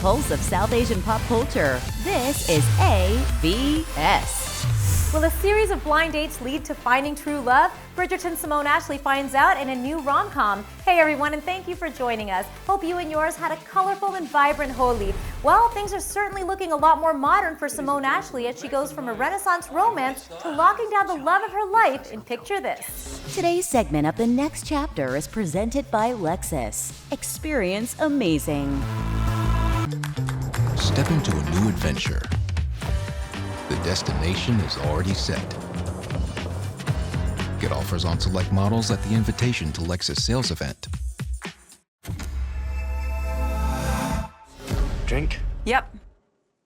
pulse of South Asian pop culture. This is ABS. Will a series of blind dates lead to finding true love? Bridgerton's Simone Ashley finds out in a new rom-com. Hey everyone, and thank you for joining us. Hope you and yours had a colorful and vibrant Holi. Well, things are certainly looking a lot more modern for Simone Ashley as she goes from a Renaissance romance to locking down the love of her life in Picture This. Today's segment of The Next Chapter is presented by Lexus. Experience amazing. Step into a new adventure. The destination is already set. Get offers on select models at the invitation to Lexus sales event. Drink? Yep.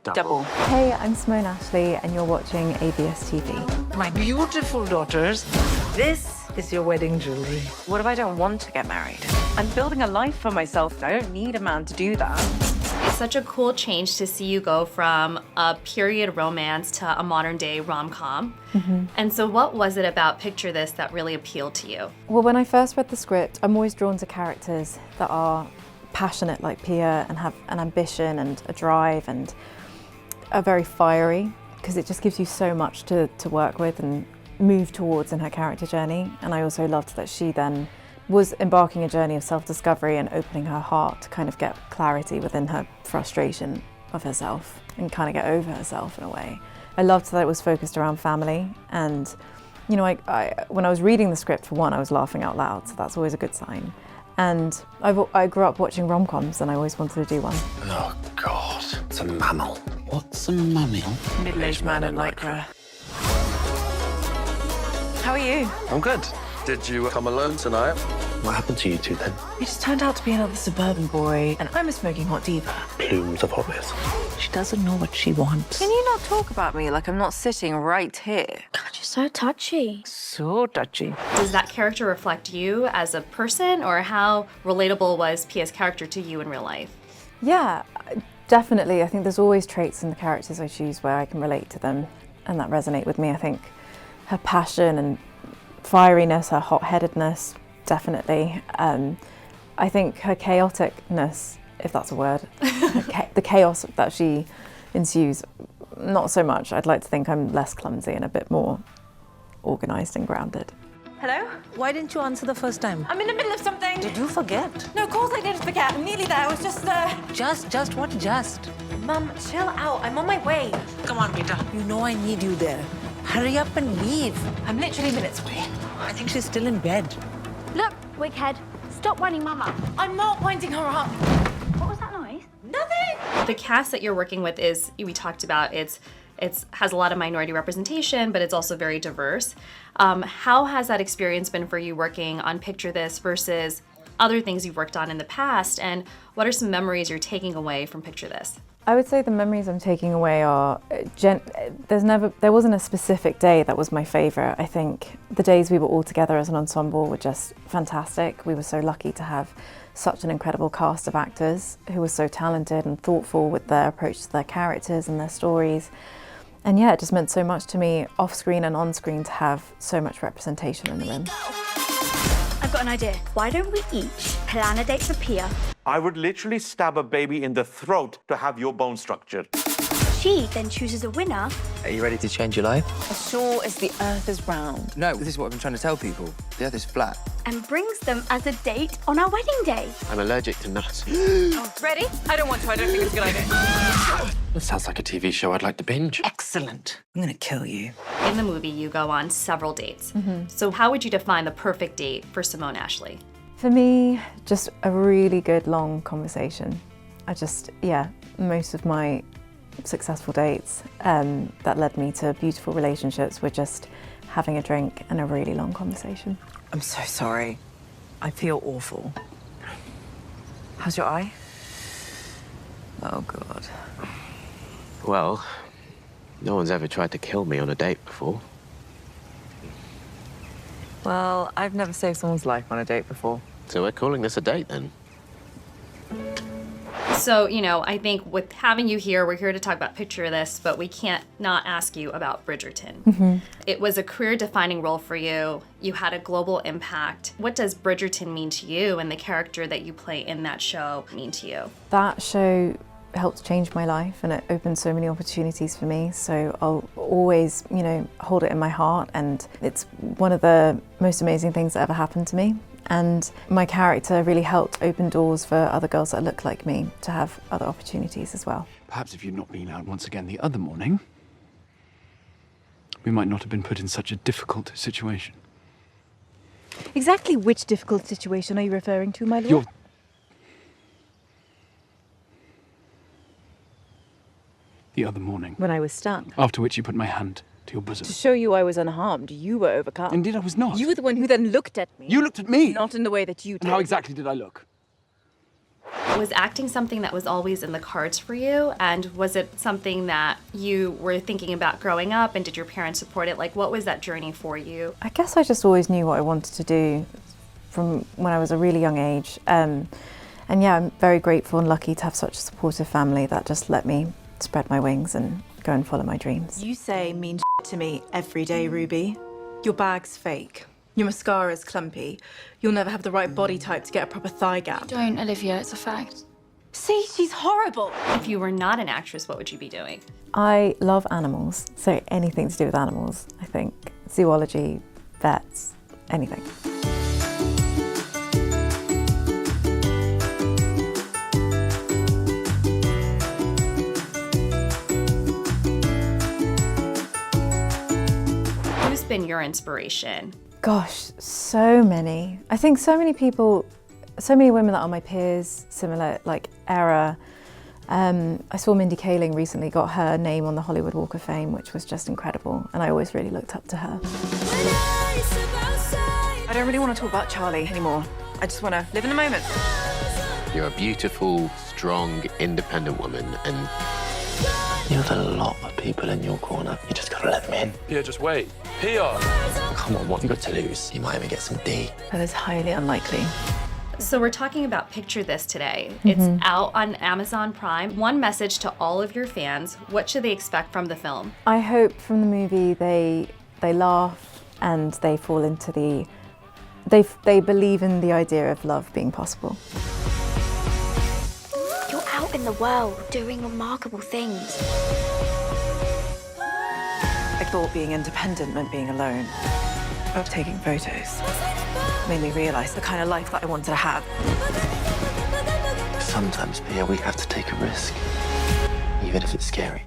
Double. Hey, I'm Simone Ashley, and you're watching ABS TV. My beautiful daughters, this is your wedding jewelry. What if I don't want to get married? I'm building a life for myself. I don't need a man to do that. It's such a cool change to see you go from a period romance to a modern day rom-com. And so what was it about Picture This that really appealed to you? Well, when I first read the script, I'm always drawn to characters that are passionate like Pia and have an ambition and a drive and are very fiery, because it just gives you so much to work with and move towards in her character journey. And I also loved that she then was embarking a journey of self-discovery and opening her heart to kind of get clarity within her frustration of herself and kind of get over herself in a way. I loved that it was focused around family, and you know, I when I was reading the script, for one, I was laughing out loud, so that's always a good sign. And I grew up watching rom-coms, and I always wanted to do one. Oh, God. It's a mammal. What's a mammal? Middle-aged man in lycra. How are you? I'm good. Did you come alone tonight? What happened to you two then? He just turned out to be another suburban boy, and I'm a smoking hot diva. Plumes of hobbies. She doesn't know what she wants. Can you not talk about me like I'm not sitting right here? God, you're so touchy. So touchy. Does that character reflect you as a person, or how relatable was Pia's character to you in real life? Yeah, definitely. I think there's always traits in the characters I choose where I can relate to them and that resonate with me. I think her passion and fieriness, her hot-headedness, definitely. I think her chaoticness, if that's a word, the chaos that she ensues, not so much. I'd like to think I'm less clumsy and a bit more organised and grounded. Hello? Why didn't you answer the first time? I'm in the middle of something. Did you forget? No, of course I didn't forget. I'm nearly there. I was just, Just what just? Mum, chill out. I'm on my way. Come on, Peter. You know I need you there. Hurry up and leave. I'm literally minutes away. I think she's still in bed. Look, wighead, stop winding Mum up. I'm not winding her up. What was that noise? Nothing. The cast that you're working with is, we talked about, it's has a lot of minority representation, but it's also very diverse. How has that experience been for you working on Picture This versus other things you've worked on in the past, and what are some memories you're taking away from Picture This? I would say the memories I'm taking away are, there wasn't a specific day that was my favourite. I think the days we were all together as an ensemble were just fantastic. We were so lucky to have such an incredible cast of actors who were so talented and thoughtful with their approach to their characters and their stories. And yeah, it just meant so much to me off screen and on screen to have so much representation in the room. I've got an idea. Why don't we each plan a date for Pia? I would literally stab a baby in the throat to have your bone structure. She then chooses a winner. Are you ready to change your life? As sure as the earth is round. No, this is what I've been trying to tell people. The earth is flat. And brings them as a date on our wedding day. I'm allergic to nuts. Ready? I don't want to. I don't think it's a good idea. That sounds like a TV show I'd like to binge. Excellent. I'm gonna kill you. In the movie, you go on several dates. So how would you define the perfect date for Simone Ashley? For me, just a really good long conversation. Most of my successful dates that led me to beautiful relationships were just having a drink and a really long conversation. I'm so sorry. I feel awful. How's your eye? Oh, God. Well, no one's ever tried to kill me on a date before. Well, I've never saved someone's life on a date before. So we're calling this a date, then? So, you know, I think with having you here, we're here to talk about Picture This, but we can't not ask you about Bridgerton. It was a career-defining role for you. You had a global impact. What does Bridgerton mean to you, and the character that you play in that show mean to you? That show helped change my life and it opened so many opportunities for me. So I'll always, you know, hold it in my heart, and it's one of the most amazing things that ever happened to me. And my character really helped open doors for other girls that look like me to have other opportunities as well. Perhaps if you'd not been out once again the other morning, we might not have been put in such a difficult situation. Exactly which difficult situation are you referring to, my lord? The other morning. When I was stung. After which you put my hand to your bosom. To show you I was unharmed, you were overcome. Indeed, I was not. You were the one who then looked at me. You looked at me! Not in the way that you did. And how exactly did I look? Was acting something that was always in the cards for you? And was it something that you were thinking about growing up? And did your parents support it? Like, what was that journey for you? I guess I just always knew what I wanted to do from when I was a really young age. And yeah, I'm very grateful and lucky to have such a supportive family that just let me spread my wings and go and follow my dreams. You say mean to me every day, Ruby. Your bag's fake. Your mascara's clumpy. You'll never have the right body type to get a proper thigh gap. Don't, Olivia, it's a fact. See, she's horrible. If you were not an actress, what would you be doing? I love animals, so anything to do with animals, I think. Zoology, vets, anything. Who's been your inspiration? Gosh, so many. I think so many people, so many women that are my peers, similar like era. I saw Mindy Kaling recently got her name on the Hollywood Walk of Fame, which was just incredible, and I always really looked up to her. I don't really want to talk about Charlie anymore. I just want to live in the moment. You're a beautiful, strong, independent woman, and You have a lot of people in your corner. You just gotta let them in. Pia, just wait. Pia! Come on, what have you got to lose? You might even get some D. That is highly unlikely. So we're talking about Picture This today. It's out on Amazon Prime. One message to all of your fans. What should they expect from the film? I hope from the movie they laugh and they fall into the... They believe in the idea of love being possible. You're out in the world doing remarkable things. I thought being independent meant being alone. Of taking photos made me realise the kind of life that I wanted to have. Sometimes, Pia, we have to take a risk, even if it's scary.